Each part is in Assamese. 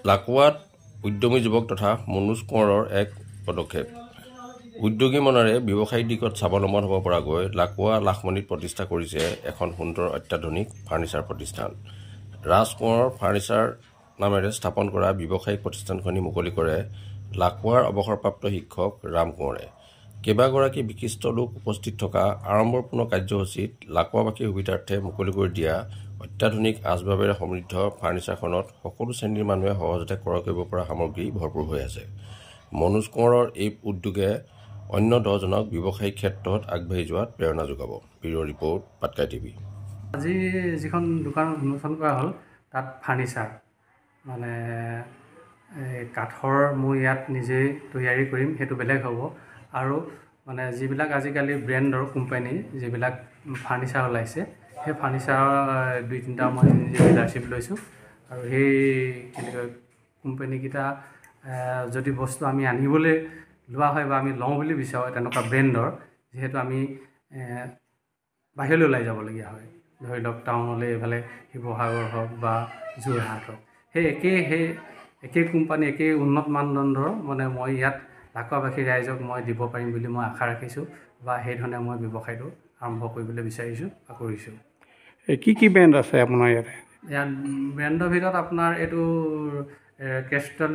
লাকুৱাত উদ্যমী যুৱক তথা মনোজ কোঁৱৰৰ এক পদক্ষেপ। উদ্যোগী মনেৰে ব্যৱসায়িক দিশত স্বাৱলম্বন হ'ব পৰাকৈ লাকুৱা লাখমণিত প্ৰতিষ্ঠা কৰিছে এখন সুন্দৰ অত্যাধুনিক ফাৰ্ণিচাৰ প্ৰতিষ্ঠান। ৰাজ কোঁৱৰ ফাৰ্ণিচাৰ নামেৰে স্থাপন কৰা ব্যৱসায়িক প্ৰতিষ্ঠানখনি মুকলি কৰে লাকুৱাৰ অৱসৰপ্ৰাপ্ত শিক্ষক ৰাম কোঁৱৰে। কেইবাগৰাকী বিশিষ্ট লোক উপস্থিত থকা আড়ম্বৰপূৰ্ণ কাৰ্যসূচীত লাকুৱাবাসীৰ সুবিধাৰ্থে মুকলি কৰি দিয়া অত্যাধুনিক আচবাবেৰে সমৃদ্ধ ফাৰ্ণিচাৰখনত সকলো শ্ৰেণীৰ মানুহে সহজতে ক্ৰয় কৰিব পৰা সামগ্ৰী ভৰপূৰ হৈ আছে। মনোজ কোঁৱৰৰ এই উদ্যোগে অন্য 10জনক ব্যৱসায়িক ক্ষেত্ৰত আগবাঢ়ি যোৱাত প্ৰেৰণা যোগাব। Bureau' report, Patkai TV. আজি যিখন দোকান উন্মোচন কৰা হ'ল তাত ফাৰ্ণিচাৰ মানে কাঠৰ মই ইয়াত নিজেই তৈয়াৰী কৰিম, সেইটো বেলেগ হ'ব। আৰু মানে যিবিলাক আজিকালি ব্ৰেণ্ডৰ কোম্পানী যিবিলাক ফাৰ্ণিচাৰ ওলাইছে সেই ফাৰ্ণিচাৰৰ 2-3টা মই নিজে ডিলাৰশ্বিপ লৈছোঁ। আৰু সেই কোম্পানীকেইটা যদি বস্তু আমি আনিবলৈ লোৱা হয় বা আমি লওঁ বুলি বিচাৰোঁ তেনেকুৱা ব্ৰেণ্ডৰ, যিহেতু আমি বাহিৰলৈ ওলাই যাবলগীয়া হয়, ধৰি লওক টাউনলৈ এইফালে শিৱসাগৰ হওক বা যোৰহাট হওক, সেই একেই কোম্পানী একেই উন্নত মানদণ্ডৰ মানে মই ইয়াত লাকুৱাবাসী ৰাইজক মই দিব পাৰিম বুলি মই আশা ৰাখিছোঁ বা সেইধৰণে মই ব্যৱসায়টো আৰম্ভ কৰিবলৈ বিচাৰিছোঁ বা কৰিছোঁ। কি ব্ৰেণ্ড আছে আপোনাৰ ইয়াতে? ইয়াত ব্ৰেণ্ডৰ ভিতৰত আপোনাৰ এইটো কেষ্টল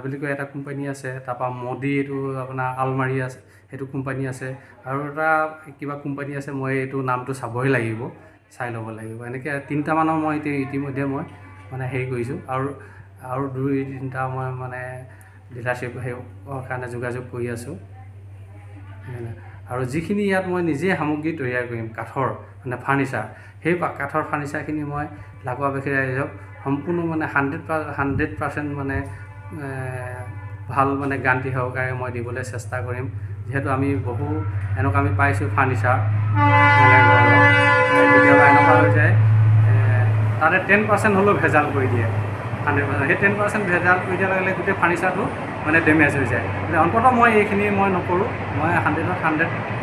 বুলি কয় এটা কোম্পানী আছে, তাৰপৰা মোদী এইটো আপোনাৰ আলমাৰী আছে সেইটো কোম্পানী আছে, আৰু এটা কিবা কোম্পানী আছে মই এইটো নামটো চাবই লাগিব, চাই ল'ব লাগিব। এনেকৈ 3টামানৰ মই ইতিমধ্যে মই মানে হেৰি কৰিছোঁ, আৰু 2-3টা মই মানে ডিলাৰশ্বিপ কাৰণে যোগাযোগ কৰি আছোঁ। আৰু যিখিনি ইয়াত মই নিজে সামগ্ৰী তৈয়াৰ কৰিম কাঠৰ মানে ফাৰ্ণিচাৰ, সেই কাঠৰ ফাৰ্ণিচাৰখিনি মই লাকুৱাবাসী ৰাইজক সম্পূৰ্ণ মানে 100% মানে ভাল মানে গান্তি সহকাৰে মই দিবলৈ চেষ্টা কৰিম। যিহেতু আমি বহু এনেকুৱা আমি পাইছোঁ ফাৰ্ণিচাৰ কেতিয়াবা এনেকুৱা হৈ যায় তাতে 10% হ'লেও ভেজাল কৰি দিয়ে, 100%। সেই 10% ভেজাল কৰি দিয়াৰ লগে লগে গোটেই ফাৰ্ণিচাৰটো মানে ডেমেজ হৈ যায়। অন্ততঃ মই এইখিনি মই নকৰোঁ, মই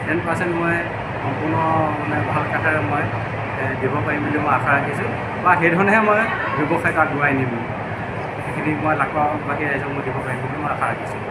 10% মই সম্পূৰ্ণ মানে ভাল কাঠেৰে মই দিব পাৰিম বুলি মই আশা ৰাখিছোঁ, বা সেইধৰণেহে মই ব্যৱসায়টো আগুৱাই নিম। সেইখিনি মই লাকুৱাবাসী ৰাইজক মই দিব পাৰিম বুলি মই আশা ৰাখিছোঁ।